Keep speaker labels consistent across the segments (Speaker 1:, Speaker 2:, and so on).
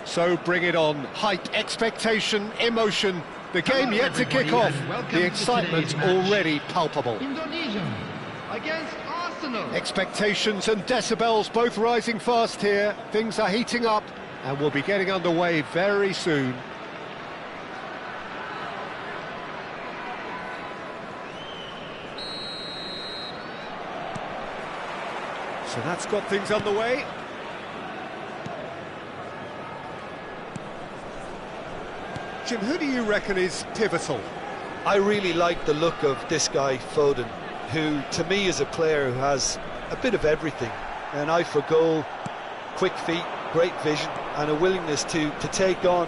Speaker 1: So bring it on. Hype, expectation, emotion. The game yet to kick off. The excitement already palpable.
Speaker 2: Indonesia against Arsenal.
Speaker 1: Expectations and decibels both rising fast here. Things are heating up and we'll be getting underway very soon. So that's got things underway. Jim, who do you reckon is pivotal?
Speaker 3: I really like the look of this guy, Foden, who to me is a player who has a bit of everything. An eye for goal, quick feet, great vision, and a willingness to take on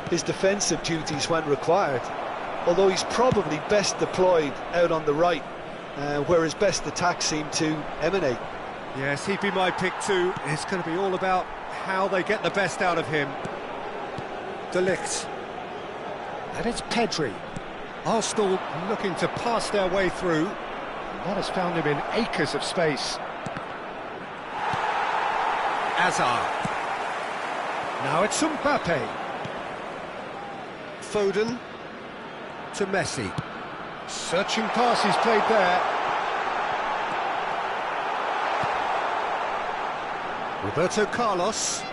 Speaker 3: his defensive duties when required. Although he's probably best deployed out on the right, where his best attacks seem to emanate.
Speaker 1: Yes, he'd be my pick too. It's going to be all about how they get the best out of him. De Ligt. And it's Pedri. Arsenal looking to pass their way through. And that has found him in acres of space. Hazard. Now it's Mbappe. Foden to Messi. Searching passes played there. Roberto Carlos.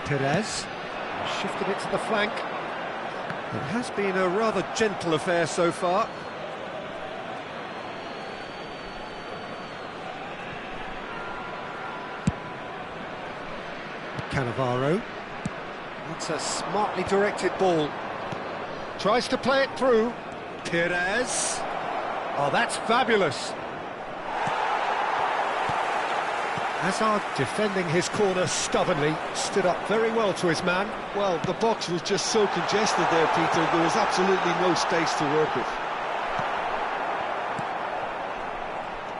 Speaker 1: Perez shifted it to the flank. It has been a rather gentle affair so far. Cannavaro. That's a smartly directed ball. Tries to play it through. Perez. Oh, that's fabulous. Hazard defending his corner stubbornly, stood up very well to his man.
Speaker 3: Well, the box was just so congested there, Peter, there was absolutely no space to work with.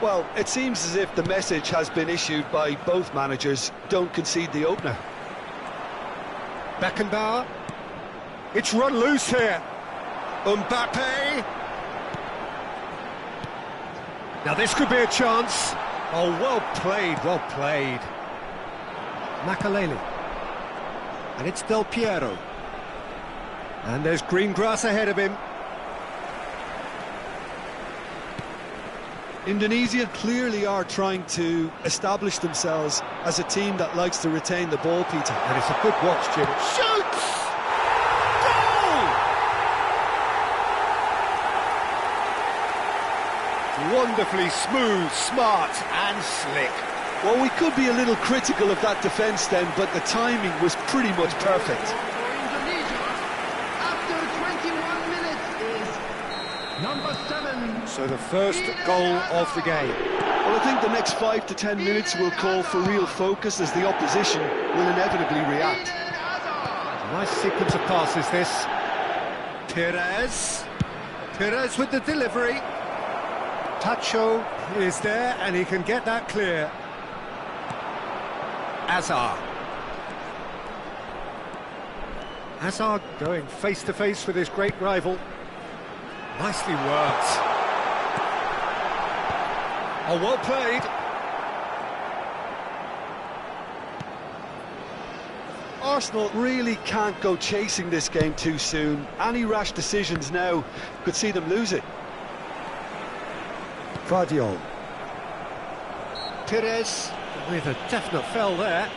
Speaker 3: Well, it seems as if the message has been issued by both managers: don't concede the opener.
Speaker 1: Beckenbauer. It's run loose here. Mbappe. Now this could be a chance. Oh, well played, well played. Makaleli. And it's Del Piero. And there's green grass ahead of him.
Speaker 3: Indonesia clearly are trying to establish themselves as a team that likes to retain the ball, Peter.
Speaker 1: And it's a good watch, Jim. Shoots! Wonderfully smooth, smart and slick.
Speaker 3: Well, we could be a little critical of that defence then, but the timing was pretty much perfect.
Speaker 2: For Indonesia, after 21 minutes is number 7.
Speaker 1: So the first goal of the game.
Speaker 3: Well, I think the next 5 to 10 minutes will call for real focus as the opposition will inevitably react.
Speaker 1: Nice sequence of passes this. Perez. Perez with the delivery. Tacho is there and he can get that clear. Hazard. Hazard going face to face with his great rival. Nicely worked. Oh, well played.
Speaker 3: Arsenal really can't go chasing this game too soon. Any rash decisions now could see them lose it.
Speaker 1: Guardiola. Perez with a definite foul there.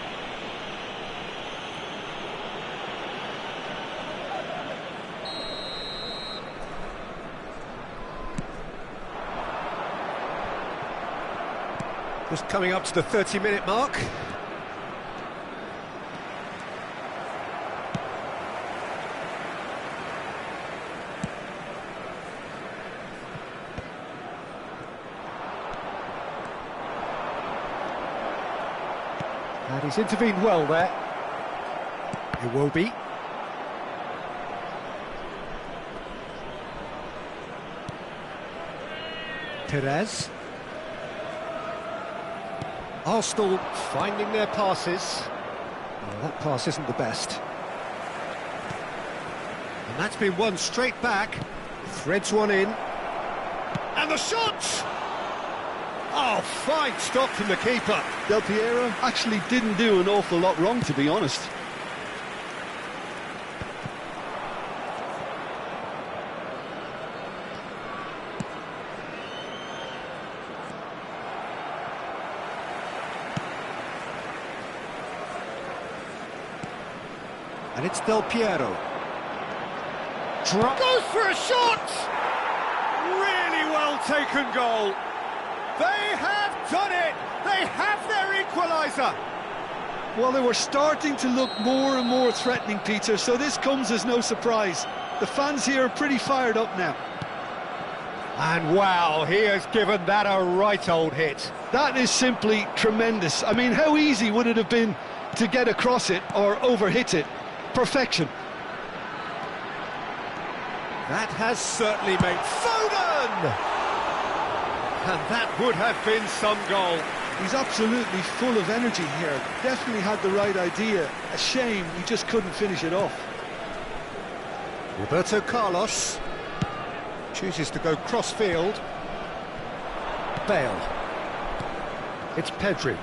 Speaker 1: Just coming up to the 30-minute mark. And he's intervened well there. It will be. Perez. Arsenal finding their passes. Well, that pass isn't the best. And that's been won straight back. Threads one in. And the shot! Oh, fine stop from the keeper.
Speaker 4: Del Piero actually didn't do an awful lot wrong, to be honest.
Speaker 1: And it's Del Piero. Goes for a shot! Really well taken goal. They have done it! They have their equaliser!
Speaker 4: Well, they were starting to look more and more threatening, Peter, so this comes as no surprise. The fans here are pretty fired up now.
Speaker 1: And wow, he has given that a right old hit.
Speaker 4: That is simply tremendous. I mean, how easy would it have been to get across it or overhit it? Perfection.
Speaker 1: That has certainly made Foden! And that would have been some goal.
Speaker 4: He's absolutely full of energy here. Definitely had the right idea. A shame he just couldn't finish it off.
Speaker 1: Roberto Carlos chooses to go cross-field. Bale. It's Pedri.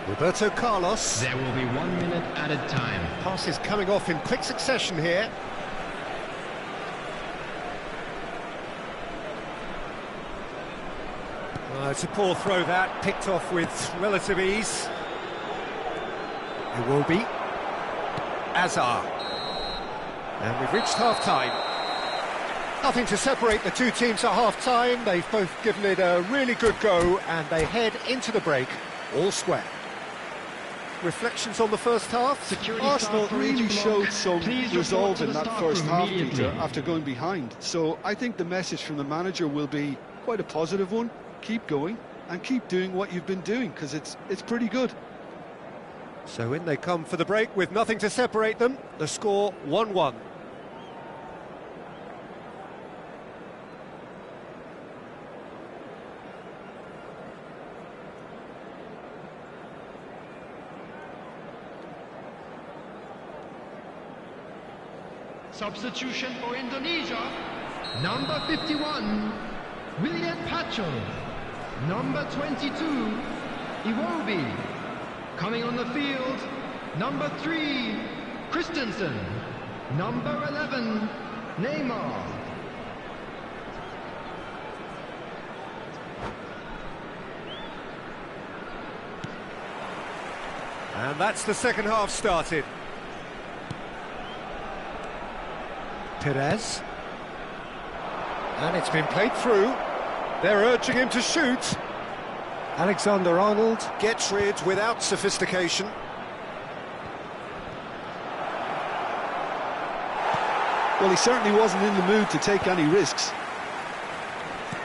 Speaker 1: Roberto Carlos.
Speaker 2: There will be 1 minute added time.
Speaker 1: Passes coming off in quick succession here. It's a poor throw that, picked off with relative ease. It will be Azar. And we've reached half-time. Nothing to separate the two teams at half-time. They've both given it a really good go, and they head into the break all square. Reflections on the first half?
Speaker 4: Arsenal really showed some resolve in that first half, Peter, after going behind. So I think the message from the manager will be quite a positive one. Keep going and keep doing what you've been doing, because it's pretty good.
Speaker 1: So in they come for the break with nothing to separate them. The score 1-1.
Speaker 2: Substitution for Indonesia. Number 51, William Pacho. Number 22, Iwobi. Coming on the field, number 3, Christensen. Number 11, Neymar.
Speaker 1: And that's the second half started. Perez. And it's been played through. They're urging him to shoot. Alexander-Arnold gets rid without sophistication.
Speaker 4: Well, he certainly wasn't in the mood to take any risks.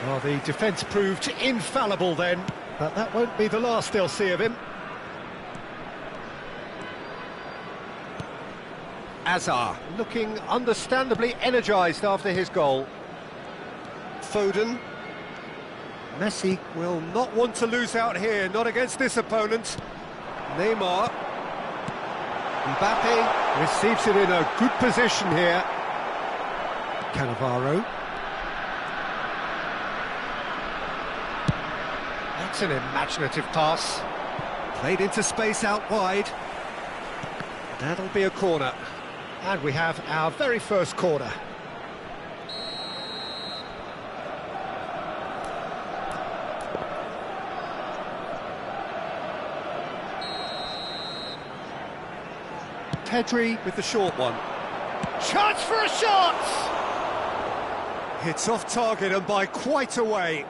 Speaker 1: Well, the defence proved infallible then, but that won't be the last they'll see of him. Azar looking understandably energised after his goal. Foden. Messi will not want to lose out here, not against this opponent. Neymar. Mbappe receives it in a good position here. Cannavaro. That's an imaginative pass. Played into space out wide. That'll be a corner. And we have our very first corner. Pedri with the short one. Chance for a shot! It's off target and by quite a way.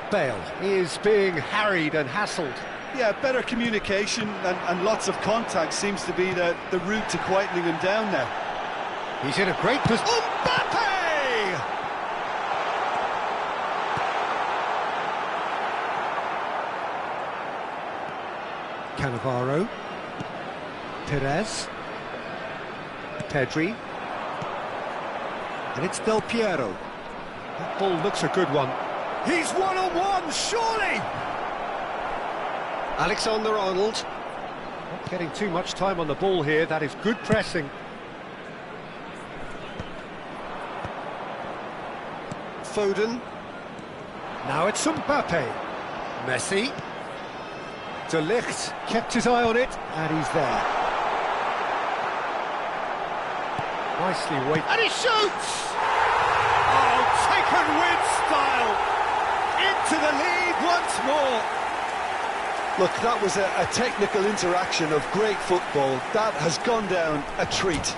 Speaker 1: Bale is being harried and hassled.
Speaker 4: Yeah, better communication and lots of contact seems to be the route to quietening him down now.
Speaker 1: He's in a great position. Mbappe! Cannavaro. Perez. Pedri. And it's Del Piero. That ball looks a good one. He's one-on-one, surely! Alexander-Arnold. Not getting too much time on the ball here. That is good pressing. Foden. Now it's Mbappe. Messi. De Ligt kept his eye on it, and he's there. Nicely weighted. And he shoots! Oh, taken with style! Into the lead once more.
Speaker 3: Look, that was a technical interaction of great football. That has gone down a treat.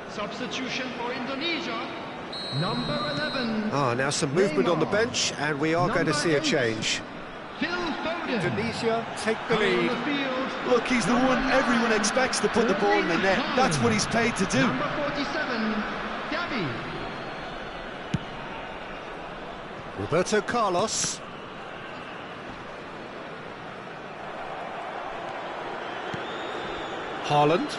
Speaker 2: Substitution for Indonesia, number 11.
Speaker 1: Now some movement on the bench, and we are going to see a change.
Speaker 2: Phil Foden.
Speaker 1: Indonesia take the lead.
Speaker 3: Look, he's the one everyone expects to put the ball in the net. That's what he's paid to do.
Speaker 2: Number 47, Gavi.
Speaker 1: Roberto Carlos. Haaland.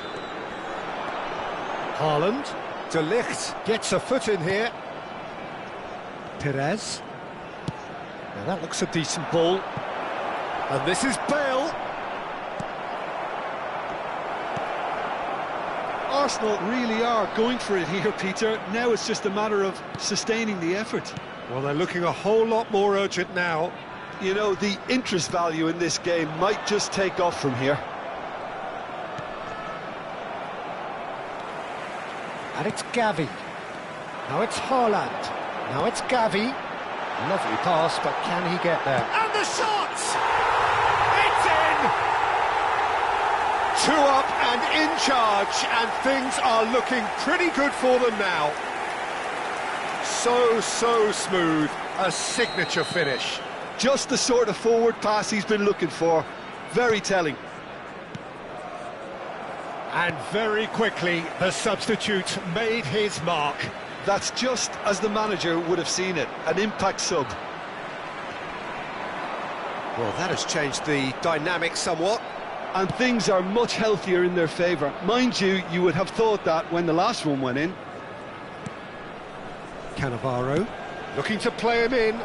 Speaker 1: Haaland. De Ligt gets a foot in here. Perez. Now that looks a decent ball. And this is Bale.
Speaker 4: Arsenal really are going for it here, Peter. Now it's just a matter of sustaining the effort.
Speaker 1: Well, they're looking a whole lot more urgent now.
Speaker 3: You know, the interest value in this game might just take off from here.
Speaker 1: And it's Gavi. Now it's Haaland. Now it's Gavi. Lovely pass, but can he get there? And the shot! It's in! 2 up and in charge, and things are looking pretty good for them now. So smooth. A signature finish.
Speaker 3: Just the sort of forward pass he's been looking for. Very telling.
Speaker 1: And very quickly, the substitute made his mark.
Speaker 3: That's just as the manager would have seen it, an impact sub.
Speaker 1: Well, that has changed the dynamic somewhat.
Speaker 3: And things are much healthier in their favour. Mind you, you would have thought that when the last one went in.
Speaker 1: Cannavaro, looking to play him in.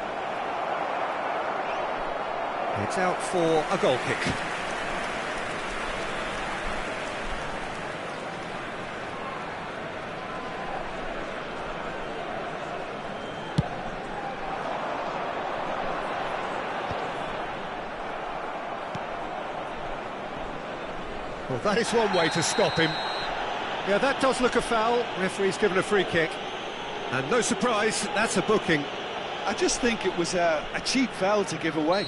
Speaker 1: It's out for a goal kick. Well, that is one way to stop him. Yeah, that does look a foul. Referee's given a free kick. And no surprise, that's a booking.
Speaker 4: I just think it was a cheap foul to give away.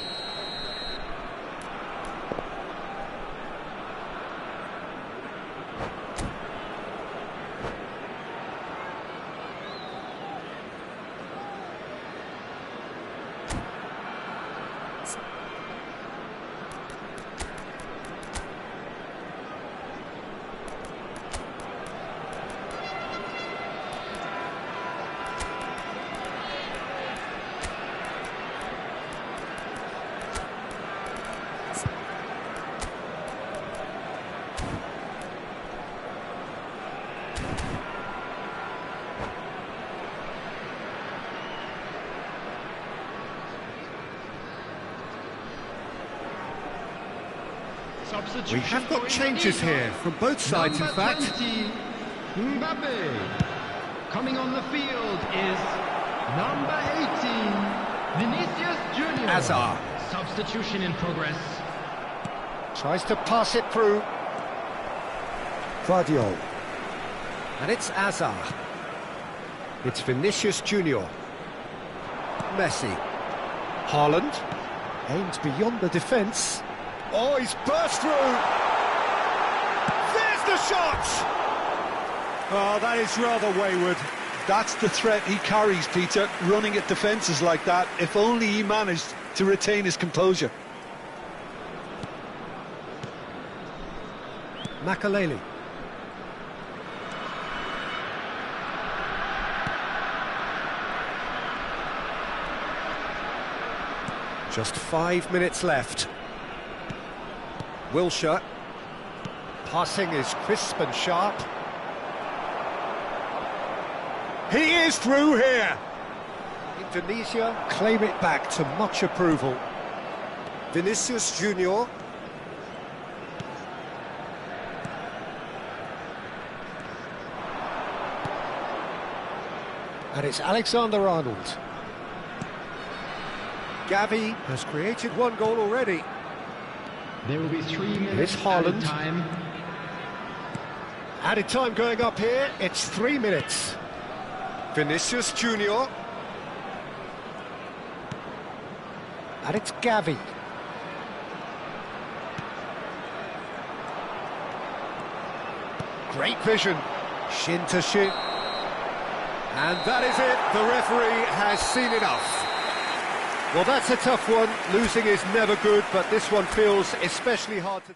Speaker 2: Substitution
Speaker 1: We have got
Speaker 2: for
Speaker 1: changes
Speaker 2: Indonesia.
Speaker 1: here from both sides, in
Speaker 2: Number
Speaker 1: fact.
Speaker 2: 20, Mbappe. Coming on the field is number 18, Vinicius Junior.
Speaker 1: Hazard.
Speaker 2: Substitution in progress.
Speaker 1: Tries to pass it through. Guardiola. And it's Hazard. It's Vinicius Junior. Messi. Haaland. Aimed beyond the defence. Oh, he's burst through. There's the shot! Oh, that is rather wayward.
Speaker 4: That's the threat he carries, Peter, running at defences like that. If only he managed to retain his composure.
Speaker 1: Makaleli. Just 5 minutes left. Wilshere. Passing is crisp and sharp. He is through here. Indonesia claim it back to much approval. Vinicius Junior. And it's Alexander-Arnold. Gavi has created one goal already.
Speaker 2: There will be 3 minutes
Speaker 1: It's Haaland.
Speaker 2: added time.
Speaker 1: Added time going up here, it's 3 minutes. Vinicius Junior. And it's Gavi. Great vision. Shin to shin. And that is it. The referee has seen enough. Well, that's a tough one. Losing is never good, but this one feels especially hard to...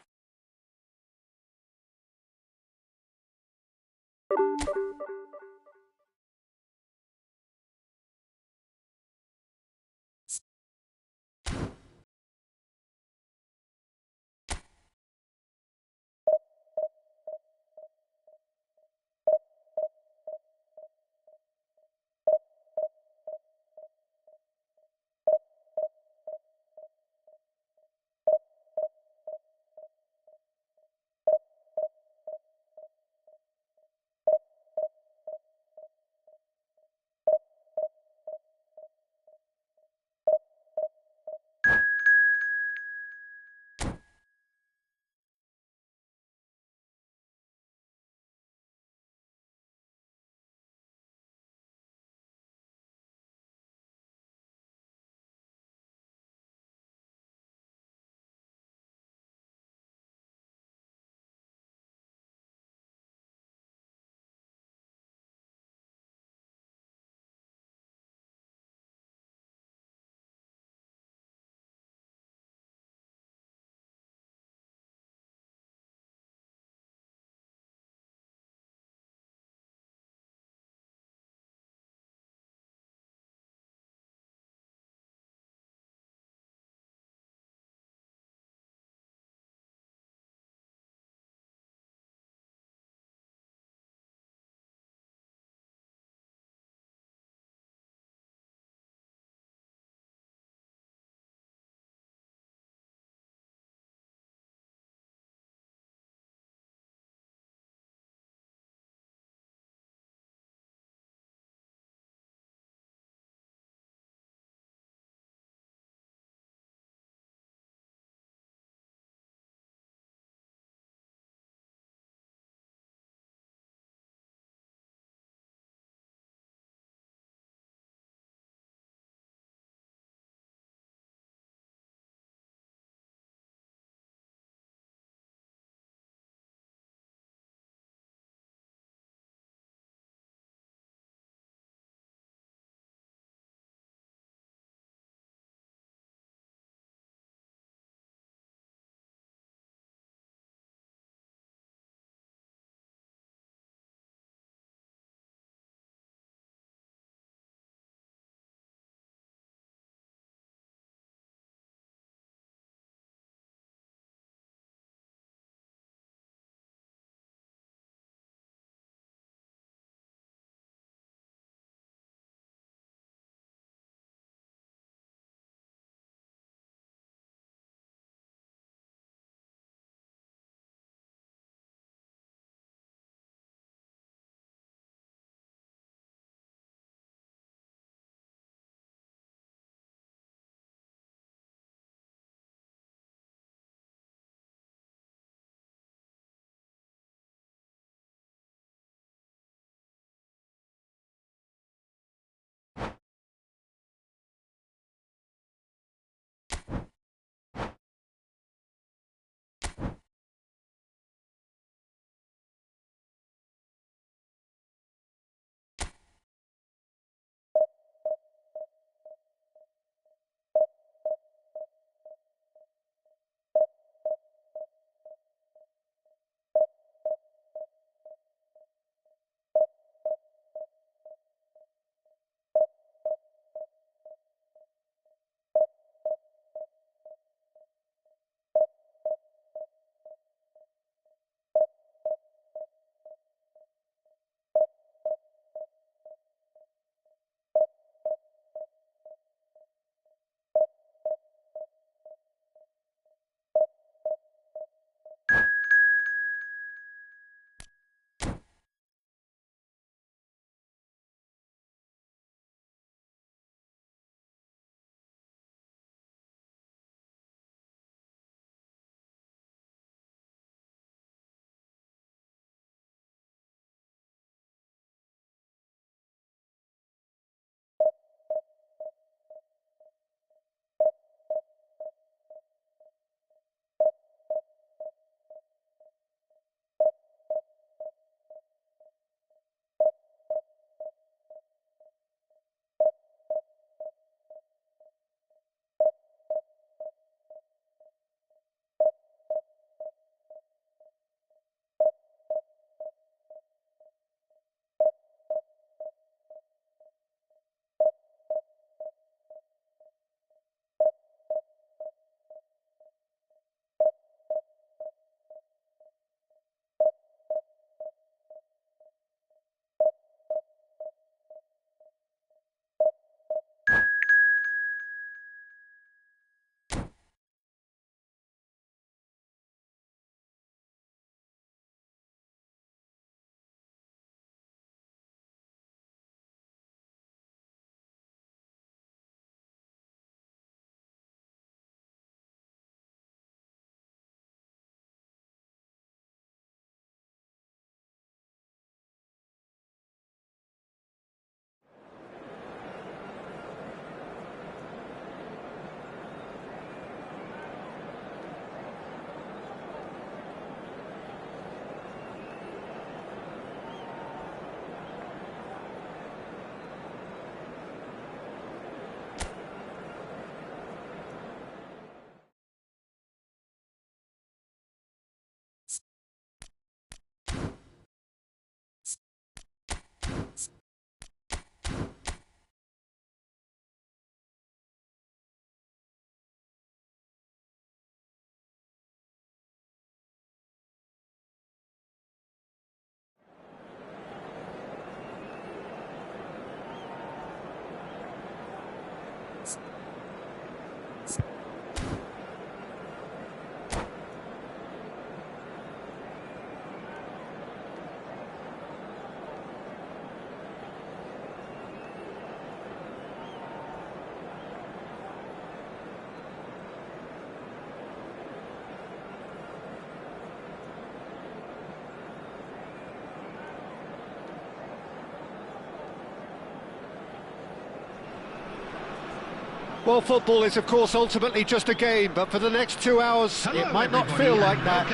Speaker 1: Well, football is, of course, ultimately just a game, but for the next 2 hours, it might not feel like that.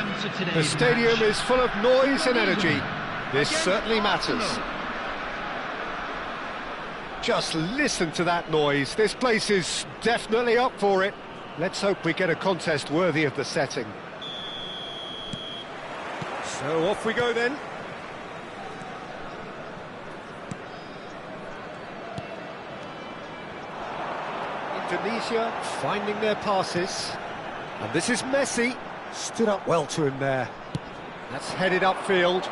Speaker 1: The stadium is full of noise and energy. This certainly matters. Just listen to that noise. This place is definitely up for it. Let's hope we get a contest worthy of the setting. So off we go then. Indonesia finding their passes. And this is Messi. Stood up well to him there. That's headed upfield.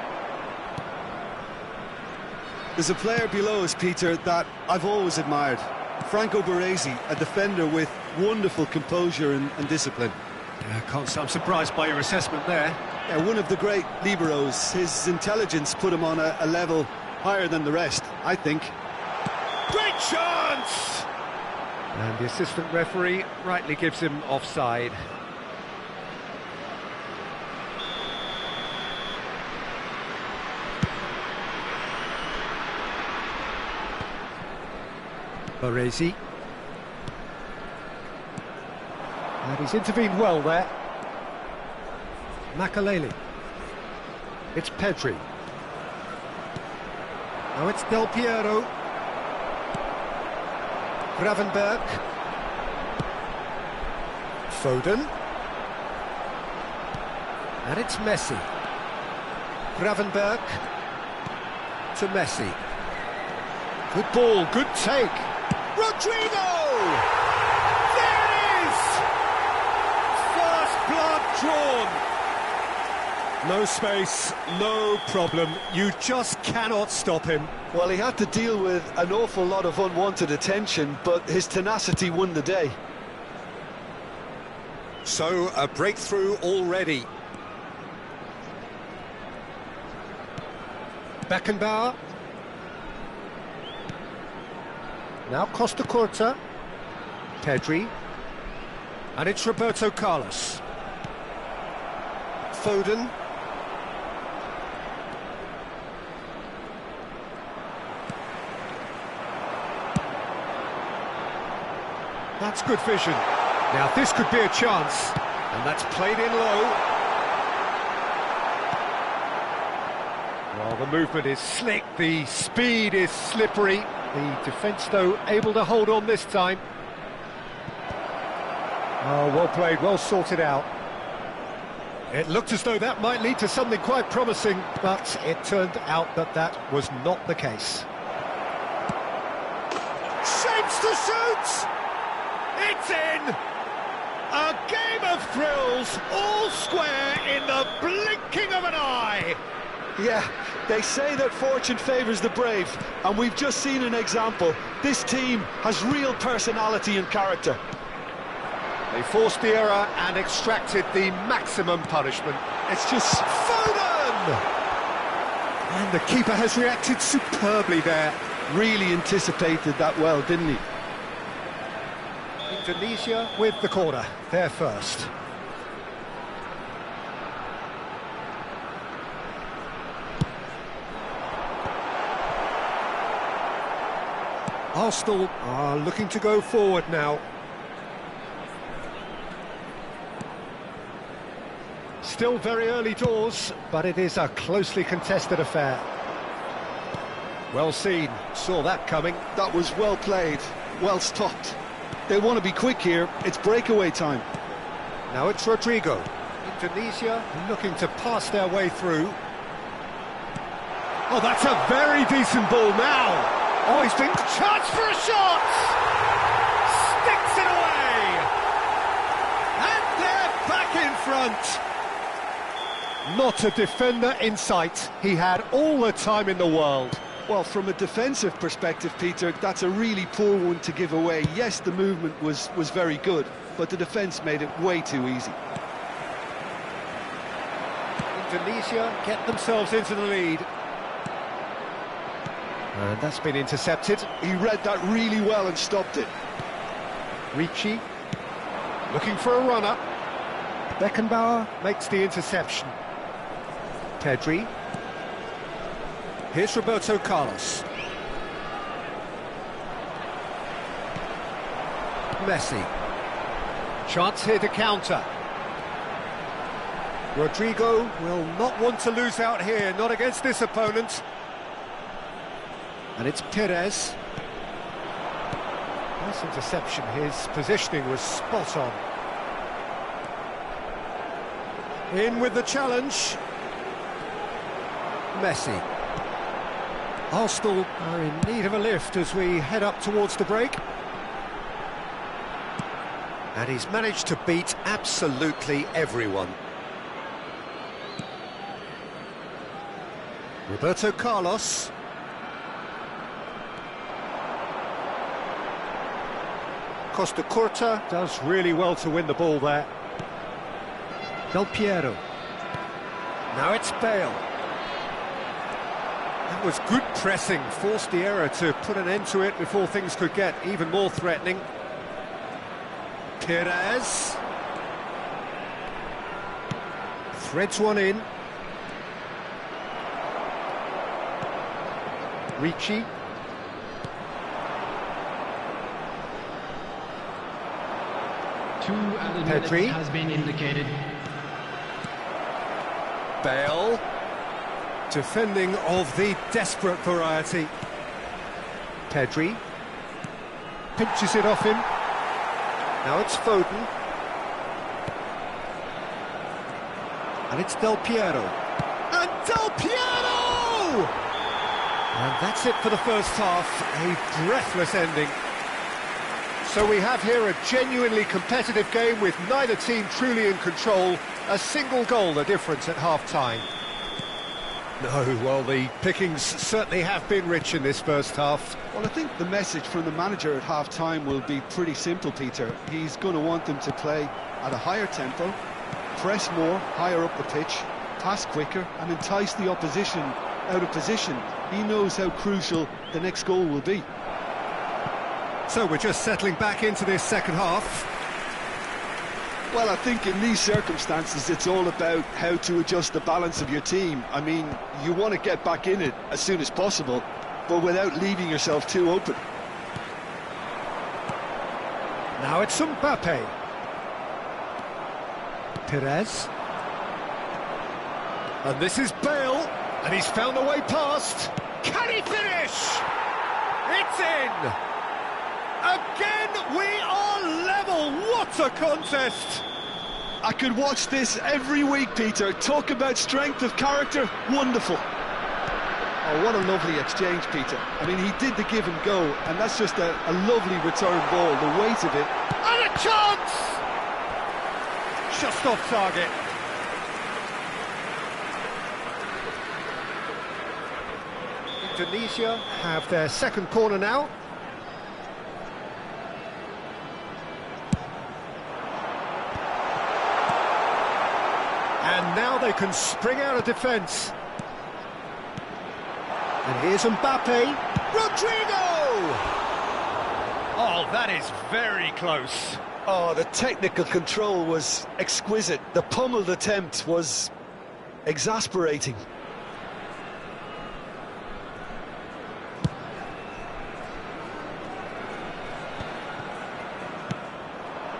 Speaker 4: There's a player below us, Peter, that I've always admired. Franco Baresi, a defender with wonderful composure and discipline.
Speaker 1: Yeah, can't say I'm surprised by your assessment there.
Speaker 4: Yeah, one of the great liberos. His intelligence put him on a level higher than the rest, I think.
Speaker 1: Great chance! And the assistant referee rightly gives him offside. Baresi. And he's intervened well there. Makaleli. It's Pedri. Now it's Del Piero. Gravenberg. Foden. And it's Messi. Gravenberg to Messi. Good ball, good take. Rodrigo! There it is! First blood drawn. No space, no problem. You just cannot stop him.
Speaker 3: Well, he had to deal with an awful lot of unwanted attention, but his tenacity won the day.
Speaker 1: So, a breakthrough already. Beckenbauer. Now Costa Curta. Pedri. And it's Roberto Carlos. Foden. That's good vision. Now this could be a chance. And that's played in low. Well, the movement is slick, the speed is slippery. The defence, though, able to hold on this time. Oh, well played, well sorted out. It looked as though that might lead to something quite promising, but it turned out that that was not the case. Shapes to shoot! It's in! A game of thrills, all square in the blinking of an eye!
Speaker 3: Yeah, they say that fortune favours the brave, and we've just seen an example. This team has real personality and character.
Speaker 1: They forced the error and extracted the maximum punishment.
Speaker 3: It's just
Speaker 1: Foden! And the keeper has reacted superbly there.
Speaker 4: Really anticipated that well, didn't he?
Speaker 1: Indonesia with the corner, they're first. Arsenal are looking to go forward now. Still very early doors, but it is a closely contested affair. Well seen, saw that coming.
Speaker 4: That was well played, well stopped. They want to be quick here, it's breakaway time.
Speaker 1: Now it's Rodrigo. Indonesia looking to pass their way through. Oh, that's a very decent ball now. Oh, he's been charged for a shot! Sticks it away! And they're back in front! Not a defender in sight. He had all the time in the world.
Speaker 4: Well, from a defensive perspective, Peter, that's a really poor one to give away. Yes, the movement was very good, but the defence made it way too easy.
Speaker 1: Indonesia get themselves into the lead. And that's been intercepted.
Speaker 4: He read that really well and stopped it.
Speaker 1: Ricci looking for a runner. Beckenbauer makes the interception. Pedri. Here's Roberto Carlos. Messi. Chance here to counter. Rodrigo will not want to lose out here, not against this opponent. And it's Perez. Nice interception, his positioning was spot on. In with the challenge. Messi. Arsenal are in need of a lift as we head up towards the break. And he's managed to beat absolutely everyone. Roberto Carlos. Costa Curta does really well to win the ball there. Del Piero. Now it's Bale. That was good pressing, forced the error to put an end to it before things could get even more threatening. Perez. Threads one in. Ricci.
Speaker 2: Pedri has been indicated.
Speaker 1: Bale. Defending of the desperate variety. Pedri. Pinches it off him. Now it's Foden. And it's Del Piero. And Del Piero! And that's it for the first half. A breathless ending. So we have here a genuinely competitive game with neither team truly in control. A single goal the difference at half-time. No, well, the pickings certainly have been rich in this first half.
Speaker 4: Well, I think the message from the manager at half-time will be pretty simple, Peter. He's going to want them to play at a higher tempo, press more, higher up the pitch, pass quicker, and entice the opposition out of position. He knows how crucial the next goal will be.
Speaker 1: So we're just settling back into this second half.
Speaker 4: Well, I think in these circumstances, it's all about how to adjust the balance of your team. I mean, you want to get back in it as soon as possible, but without leaving yourself too open.
Speaker 1: Now it's Mbappe. Perez. And this is Bale, and he's found a way past. Can he finish? It's in! Again, we are level. What a contest!
Speaker 4: I could watch this every week, Peter. Talk about strength of character. Wonderful. Oh, what a lovely exchange, Peter. I mean, he did the give and go, and that's just a lovely return ball. The weight of it.
Speaker 1: And a chance! Just off target. Indonesia have their second corner now. And now they can spring out of defence. And here's Mbappe. Rodrigo! Oh, that is very close.
Speaker 3: Oh, the technical control was exquisite. The pummeled attempt was exasperating.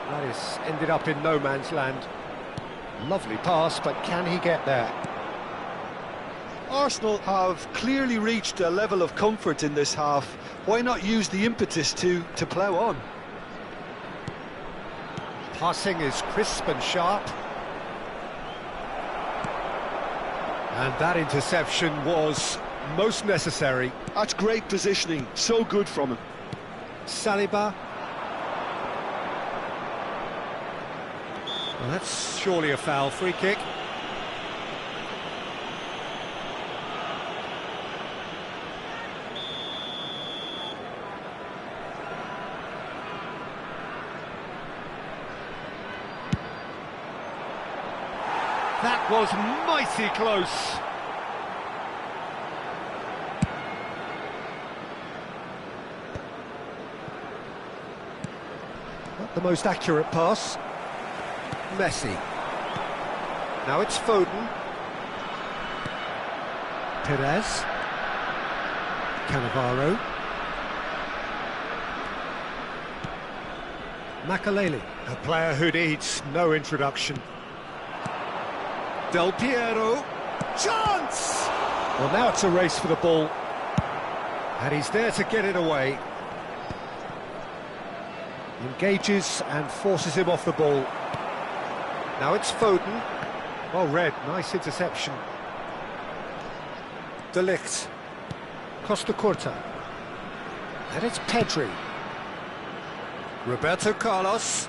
Speaker 1: That is ended up in no man's land. Lovely pass, but can he get there?
Speaker 3: Arsenal have clearly reached a level of comfort in this half. Why not use the impetus to plough on?
Speaker 1: Passing is crisp and sharp. And that interception was most necessary.
Speaker 4: That's great positioning. So good from him.
Speaker 1: Saliba. Well, that's surely a foul. Free kick. That was mighty close. Not the most accurate pass. Messi. Now it's Foden. Perez. Cannavaro. Makaleli, a player who needs no introduction. Del Piero, chance! Well, now it's a race for the ball, and he's there to get it away. Engages and forces him off the ball. Now it's Foden. Well read, nice interception. De Ligt. Costa Curta. And it's Pedri. Roberto Carlos.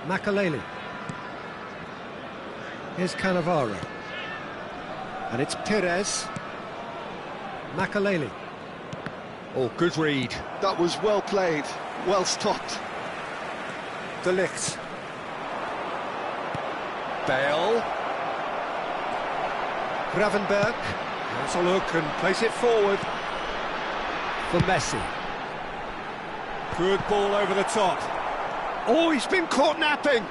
Speaker 1: Makaleli. Here's Cannavaro. And it's Perez. Makaleli. Oh, good read.
Speaker 4: That was well played, well stopped.
Speaker 1: De Ligt. Bale. Gravenberg. Has a look and plays it forward. For Messi. Good ball over the top. Oh, he's been caught napping.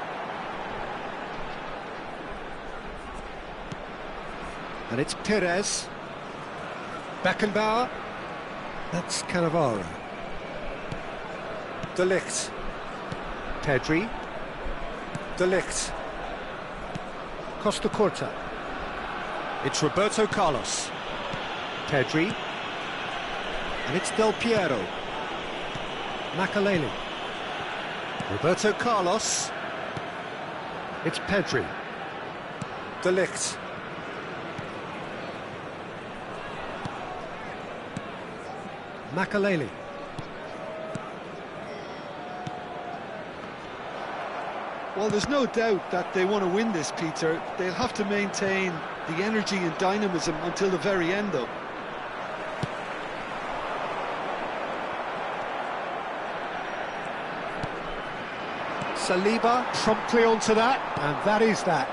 Speaker 1: And it's Perez. Beckenbauer. That's Cannavaro. De Ligt. Pedri. De Ligt. Costa Curta. It's Roberto Carlos. Pedri. And it's Del Piero. Makaleli. Roberto Carlos. It's Pedri. De Ligt. Makaleli.
Speaker 4: Well, there's no doubt that they want to win this, Peter. They'll have to maintain the energy and dynamism until the very end, though.
Speaker 1: Saliba promptly onto that, and that is that.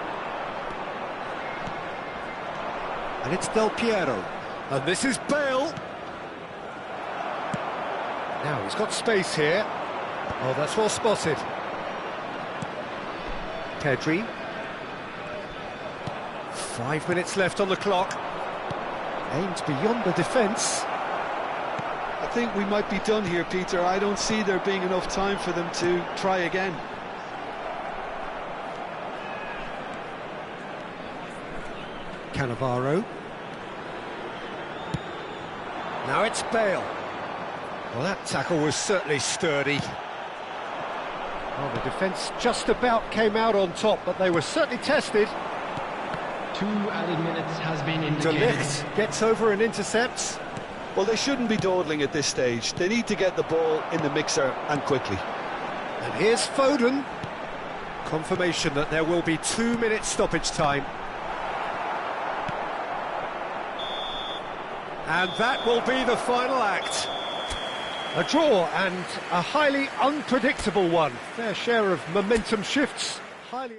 Speaker 1: And it's Del Piero. And this is Bale. Now, he's got space here. Oh, that's well spotted. Pedri. 5 minutes left on the clock. Aimed beyond the defence.
Speaker 4: I think we might be done here, Peter. I don't see there being enough time for them to try again.
Speaker 1: Cannavaro. Now it's Bale. Well, that tackle was certainly sturdy. Well, the defence just about came out on top, but they were certainly tested.
Speaker 2: 2 added minutes has been
Speaker 1: De
Speaker 2: indicated.
Speaker 1: Ligt gets over and intercepts.
Speaker 3: Well, they shouldn't be dawdling at this stage. They need to get the ball in the mixer and quickly.
Speaker 1: And here's Foden. Confirmation that there will be 2 minutes stoppage time. And that will be the final act. A draw and a highly unpredictable one. Fair share of momentum shifts. Highly...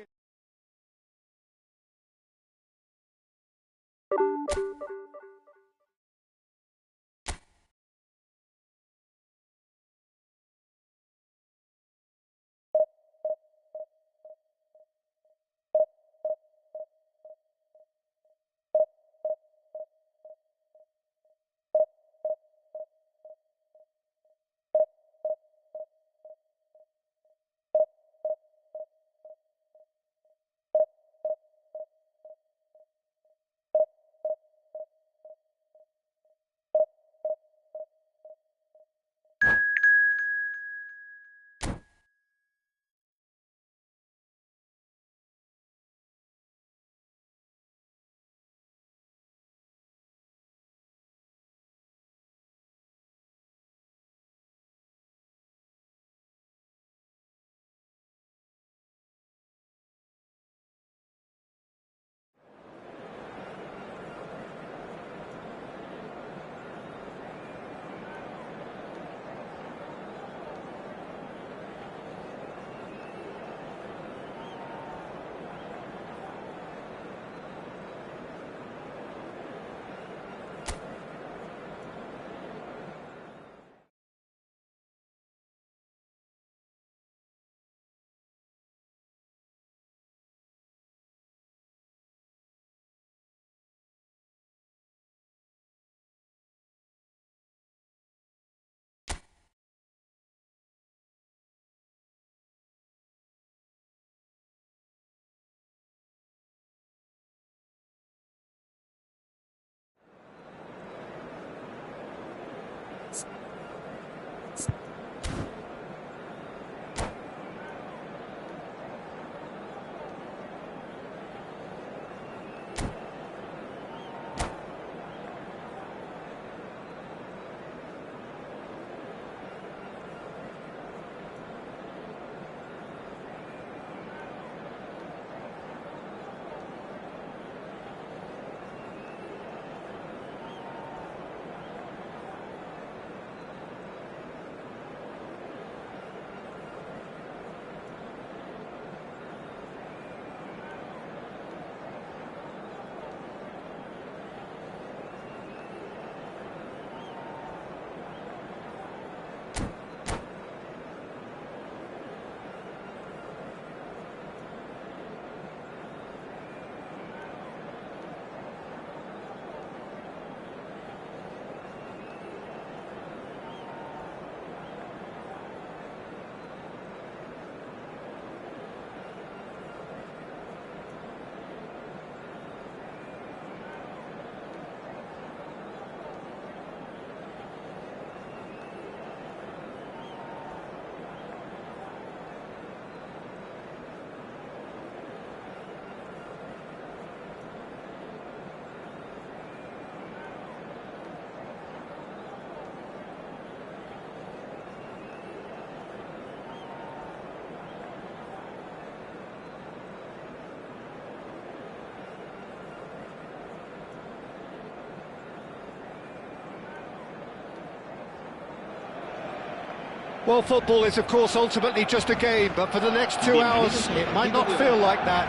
Speaker 1: Well, football is, of course, ultimately just a game, but for the next 2 hours, it might not feel like that.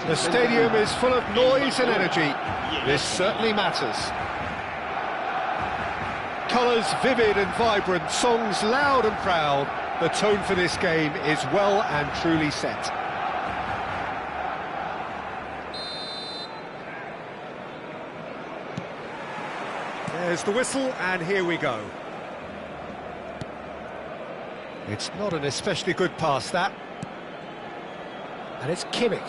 Speaker 1: The stadium is full of noise and energy. This certainly matters. Colours vivid and vibrant, songs loud and proud. The tone for this game is well and truly set. There's the whistle, and here we go. It's not an especially good pass, that. And it's Kimmich.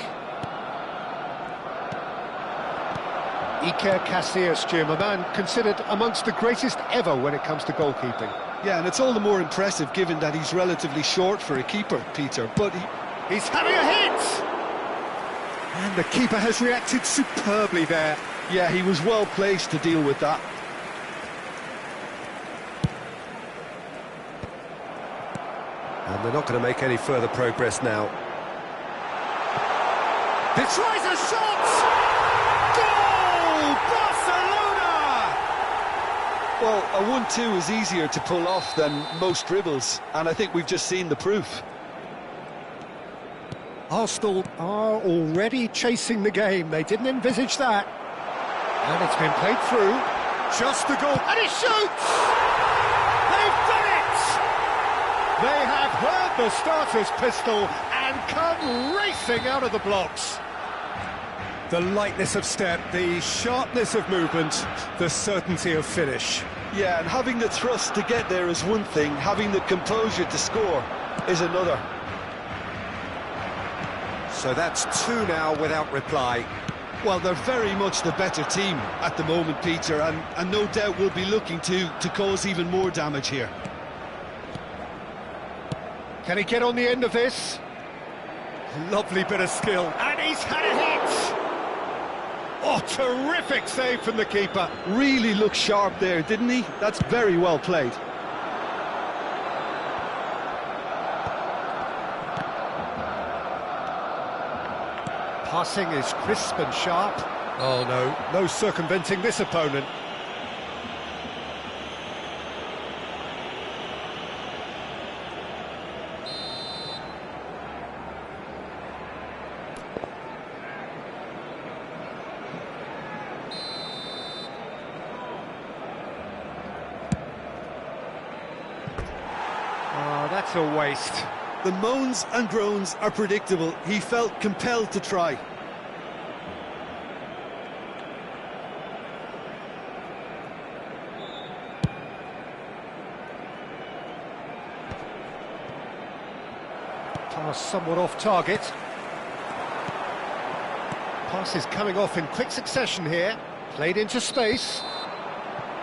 Speaker 1: Iker Casillas, Jim, a man considered amongst the greatest ever when it comes to goalkeeping.
Speaker 4: Yeah, and it's all the more impressive given that he's relatively short for a keeper, Peter, but
Speaker 1: he's having a hit! And the keeper has reacted superbly there.
Speaker 4: Yeah, he was well placed to deal with that.
Speaker 1: And they're not going to make any further progress now. He tries a shot! Goal! Barcelona!
Speaker 3: Well, a 1-2 is easier to pull off than most dribbles, and I think we've just seen the proof.
Speaker 1: Arsenal are already chasing the game. They didn't envisage that. And it's been played through. Just the goal. And he shoots! They've done it! They have heard the starter's pistol and come racing out of the blocks. The lightness of step, the sharpness of movement, the certainty of finish.
Speaker 3: Yeah, and having the thrust to get there is one thing, having the composure to score is another.
Speaker 1: So that's 2 now without reply.
Speaker 4: Well, they're very much the better team at the moment, Peter, and no doubt will be looking to cause even more damage here.
Speaker 1: Can he get on the end of this? Lovely bit of skill. And he's had a hit! Oh, terrific save from the keeper.
Speaker 4: Really looked sharp there, didn't he? That's very well played.
Speaker 1: Passing is crisp and sharp. Oh, no circumventing this opponent. Oh, that's a waste.
Speaker 4: The moans and groans are predictable. He felt compelled to try.
Speaker 1: Pass somewhat off target. Pass is coming off in quick succession here. Played into space.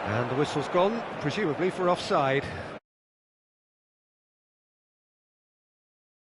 Speaker 1: And the whistle's gone, presumably for offside.